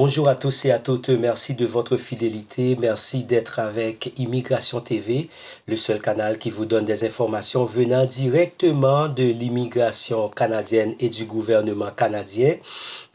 Bonjour à tous et à toutes, merci de votre fidélité, merci d'être avec Immigration TV, le seul canal qui vous donne des informations venant directement de l'immigration canadienne et du gouvernement canadien.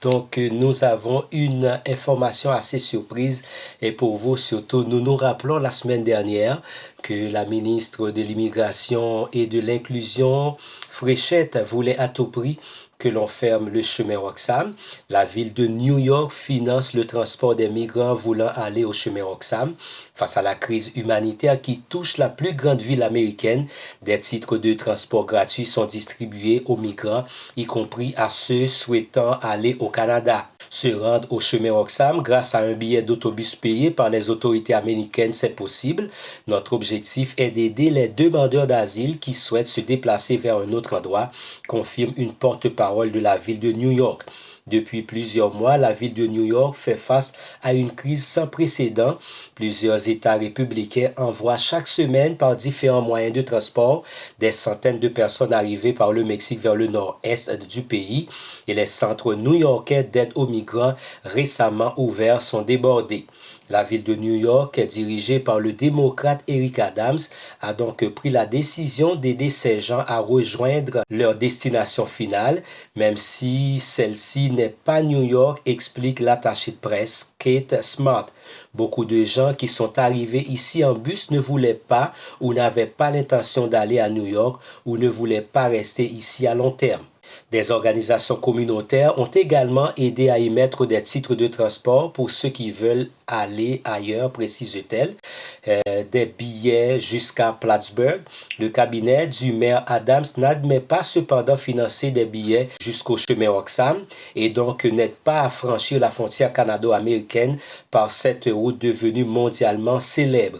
Donc, nous avons une information assez surprise et pour vous surtout, nous nous rappelons la semaine dernière que la ministre de l'Immigration et de l'Inclusion, Fréchette, voulait à tout prix que l'on ferme le chemin Roxham. La ville de New York finance le transport des migrants voulant aller au chemin Roxham. Face à la crise humanitaire qui touche la plus grande ville américaine, des titres de transport gratuits sont distribués aux migrants, y compris à ceux souhaitant aller au Canada. Se rendre au chemin Roxham grâce à un billet d'autobus payé par les autorités américaines, c'est possible. Notre objectif est d'aider les demandeurs d'asile qui souhaitent se déplacer vers un autre endroit, confirme une porte-parole de la ville de New York. Depuis plusieurs mois, la ville de New York fait face à une crise sans précédent. Plusieurs États républicains envoient chaque semaine par différents moyens de transport des centaines de personnes arrivées par le Mexique vers le nord-est du pays et les centres new-yorkais d'aide aux migrants récemment ouverts sont débordés. La ville de New York, dirigée par le démocrate Eric Adams, a donc pris la décision d'aider ces gens à rejoindre leur destination finale, même si celle-ci n'est pas New York, explique l'attachée de presse Kate Smart. Beaucoup de gens qui sont arrivés ici en bus ne voulaient pas ou n'avaient pas l'intention d'aller à New York ou ne voulaient pas rester ici à long terme. Des organisations communautaires ont également aidé à émettre des titres de transport pour ceux qui veulent aller ailleurs, précise-t-elle. Des billets jusqu'à Plattsburgh. Le cabinet du maire Adams n'admet pas cependant financer des billets jusqu'au chemin Roxham et donc n'aide pas à franchir la frontière canado-américaine par cette route devenue mondialement célèbre.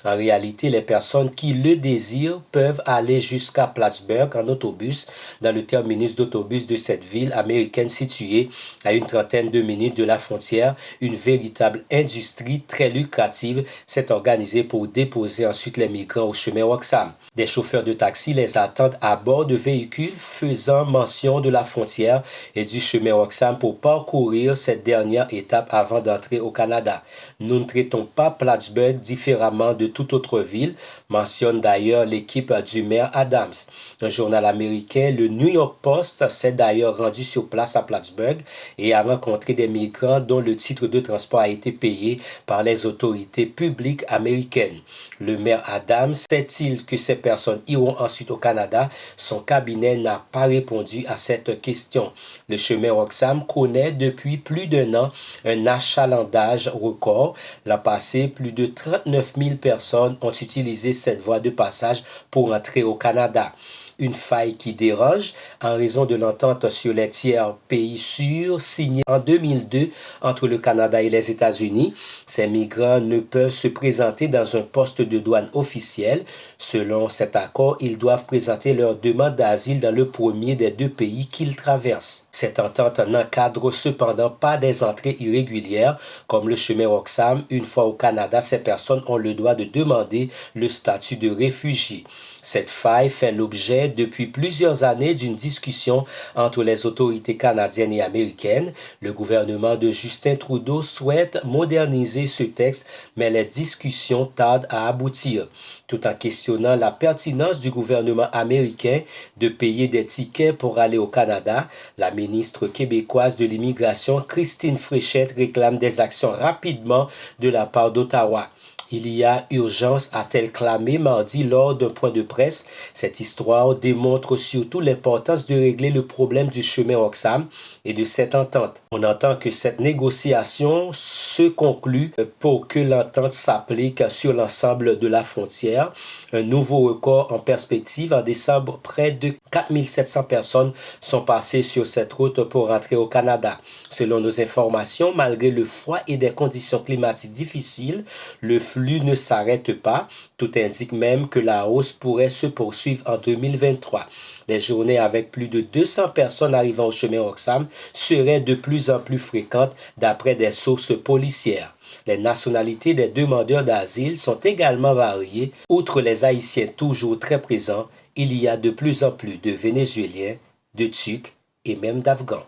En réalité, les personnes qui le désirent peuvent aller jusqu'à Plattsburgh en autobus, dans le terminus d'autobus de cette ville américaine située à une trentaine de minutes de la frontière. Une véritable industrie très lucrative s'est organisée pour déposer ensuite les migrants au chemin Roxham. Des chauffeurs de taxi les attendent à bord de véhicules faisant mention de la frontière et du chemin Roxham pour parcourir cette dernière étape avant d'entrer au Canada. Nous ne traitons pas Plattsburgh différemment de toute autre ville, mentionne d'ailleurs l'équipe du maire Adams. Un journal américain, le New York Post, s'est d'ailleurs rendu sur place à Plattsburgh et a rencontré des migrants dont le titre de transport a été payé par les autorités publiques américaines. Le maire Adams sait-il que ces personnes iront ensuite au Canada? Son cabinet n'a pas répondu à cette question. Le chemin Roxham connaît depuis plus d'un an un achalandage record. L'an passé, plus de 39 000 personnes ont utilisé cette voie de passage pour entrer au Canada. Une faille qui dérange en raison de l'entente sur les tiers pays sûrs signée en 2002 entre le Canada et les États-Unis. Ces migrants ne peuvent se présenter dans un poste de douane officiel. Selon cet accord, ils doivent présenter leur demande d'asile dans le premier des deux pays qu'ils traversent. Cette entente n'encadre cependant pas des entrées irrégulières comme le chemin Roxham. Une fois au Canada, ces personnes ont le droit de demander le statut de réfugié. Cette faille fait l'objet depuis plusieurs années d'une discussion entre les autorités canadiennes et américaines. Le gouvernement de Justin Trudeau souhaite moderniser ce texte, mais les discussions tardent à aboutir. Tout en questionnant la pertinence du gouvernement américain de payer des tickets pour aller au Canada, la ministre québécoise de l'immigration, Christine Fréchette, réclame des actions rapidement de la part d'Ottawa. Il y a urgence, a-t-elle clamé mardi lors d'un point de presse. Cette histoire démontre surtout l'importance de régler le problème du chemin Roxham et de cette entente. On entend que cette négociation se conclut pour que l'entente s'applique sur l'ensemble de la frontière. Un nouveau record en perspective. En décembre, près de 4 700 personnes sont passées sur cette route pour rentrer au Canada. Selon nos informations, malgré le froid et des conditions climatiques difficiles, le flux ne s'arrête pas. Tout indique même que la hausse pourrait se poursuivre en 2023. Les journées avec plus de 200 personnes arrivant au chemin Roxham seraient de plus en plus fréquentes d'après des sources policières. Les nationalités des demandeurs d'asile sont également variées. Outre les Haïtiens toujours très présents, il y a de plus en plus de Vénézuéliens, de Turcs et même d'Afghans.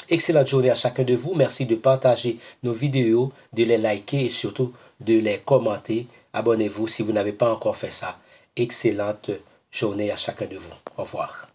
Excellente journée à chacun de vous. Merci de partager nos vidéos, de les liker et surtout de les commenter. Abonnez-vous si vous n'avez pas encore fait ça. Excellente journée à chacun de vous. Au revoir.